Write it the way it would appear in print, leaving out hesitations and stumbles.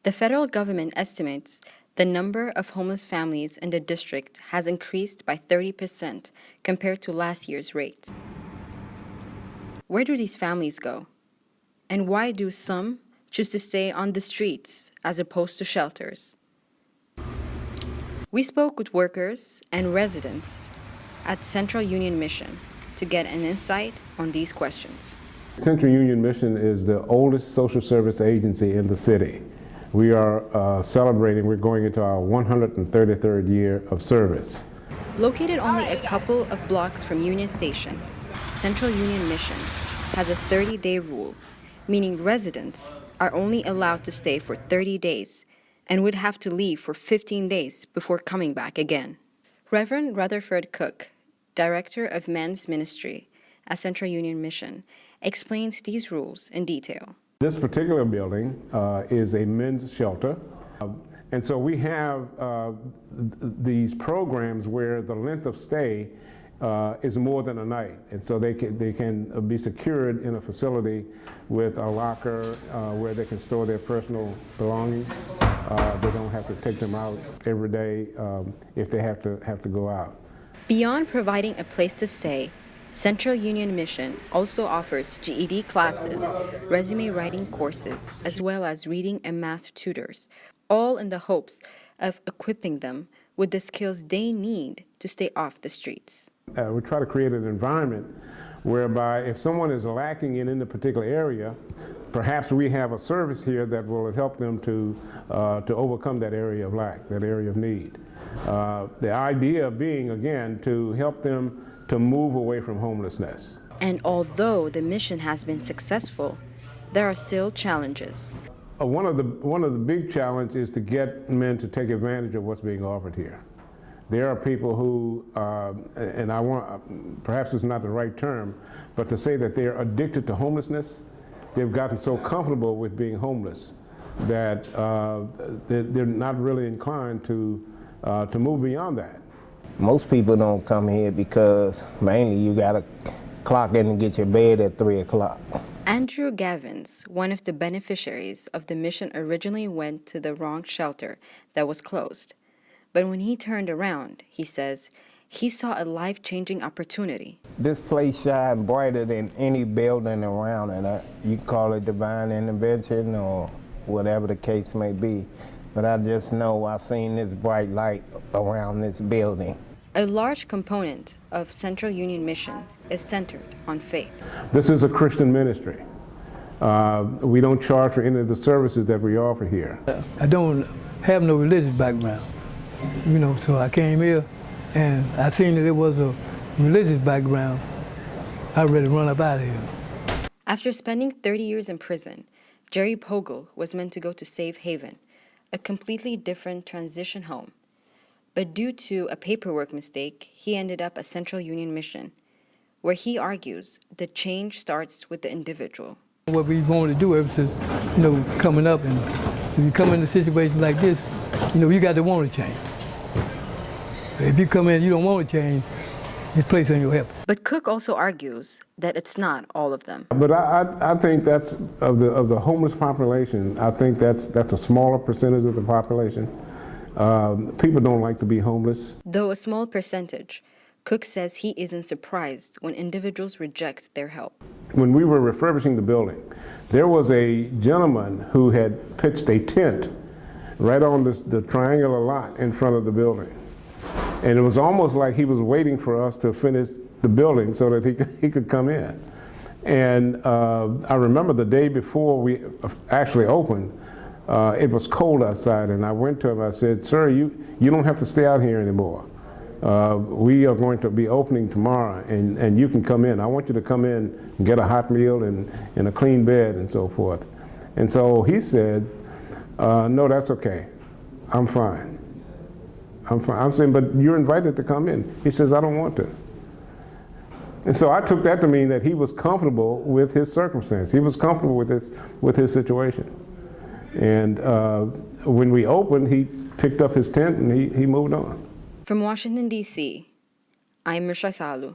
The federal government estimates the number of homeless families in the district has increased by 30% compared to last year's rate. Where do these families go? And why do some choose to stay on the streets as opposed to shelters? We spoke with workers and residents at Central Union Mission to get an insight on these questions. Central Union Mission is the oldest social service agency in the city. We are celebrating, we're going into our 133rd year of service. Located only a couple of blocks from Union Station, Central Union Mission has a 30-day rule, meaning residents are only allowed to stay for 30 days and would have to leave for 15 days before coming back again. Reverend Rutherford Cook, Director of Men's Ministry at Central Union Mission, explains these rules in detail. This particular building is a men's shelter, and so we have these programs where the length of stay is more than a night, and so they can be secured in a facility with a locker where they can store their personal belongings. They don't have to take them out every day if they have to go out. Beyond providing a place to stay, Central Union Mission also offers GED classes, resume writing courses, as well as reading and math tutors, all in the hopes of equipping them with the skills they need to stay off the streets. We try to create an environment whereby if someone is lacking in a particular area, perhaps we have a service here that will help them to overcome that area of lack, that area of need. The idea being, again, to help them to move away from homelessness. And although the mission has been successful, there are still challenges. One of the big challenges is to get men to take advantage of what's being offered here. There are people who, and perhaps it's not the right term, but to say that they're addicted to homelessness, they've gotten so comfortable with being homeless that they're not really inclined to move beyond that. Most people don't come here because mainly you gotta clock in and get your bed at 3 o'clock. Andrew Gavins, one of the beneficiaries of the mission, originally went to the wrong shelter that was closed. But when he turned around, he says, he saw a life-changing opportunity. This place shines brighter than any building around, and you call it divine intervention or whatever the case may be. But I just know I've seen this bright light around this building. A large component of Central Union Mission is centered on faith. This is a Christian ministry. We don't charge for any of the services that we offer here. I don't have no religious background, so I came here and I seen that it was a religious background. I'd rather run up out of here. After spending 30 years in prison, Jerry Pogel was meant to go to Safe Haven, a completely different transition home. But due to a paperwork mistake, he ended up at Central Union Mission, where he argues the change starts with the individual. What we want to do is to, coming up, and if you come in a situation like this, you got to want to change. If you come in and you don't want to change, this place ain't your help. But Cook also argues that it's not all of them. But I think that's, of the homeless population, I think that's a smaller percentage of the population. People don't like to be homeless. Though a small percentage, Cook says he isn't surprised when individuals reject their help. When we were refurbishing the building, there was a gentleman who had pitched a tent right on the triangular lot in front of the building. And it was almost like he was waiting for us to finish the building so that he could come in. And I remember the day before we actually opened, it was cold outside, and I went to him, I said, "Sir, you don't have to stay out here anymore. We are going to be opening tomorrow, and you can come in. I want you to come in and get a hot meal and a clean bed and so forth." And so he said, "No, that's okay. I'm fine. I'm fine." I'm saying, "But you're invited to come in." He says, "I don't want to." And so I took that to mean that he was comfortable with his circumstance. He was comfortable with his situation. And when we opened, he picked up his tent and he moved on. From Washington, D.C., I'm Mirsha Salu.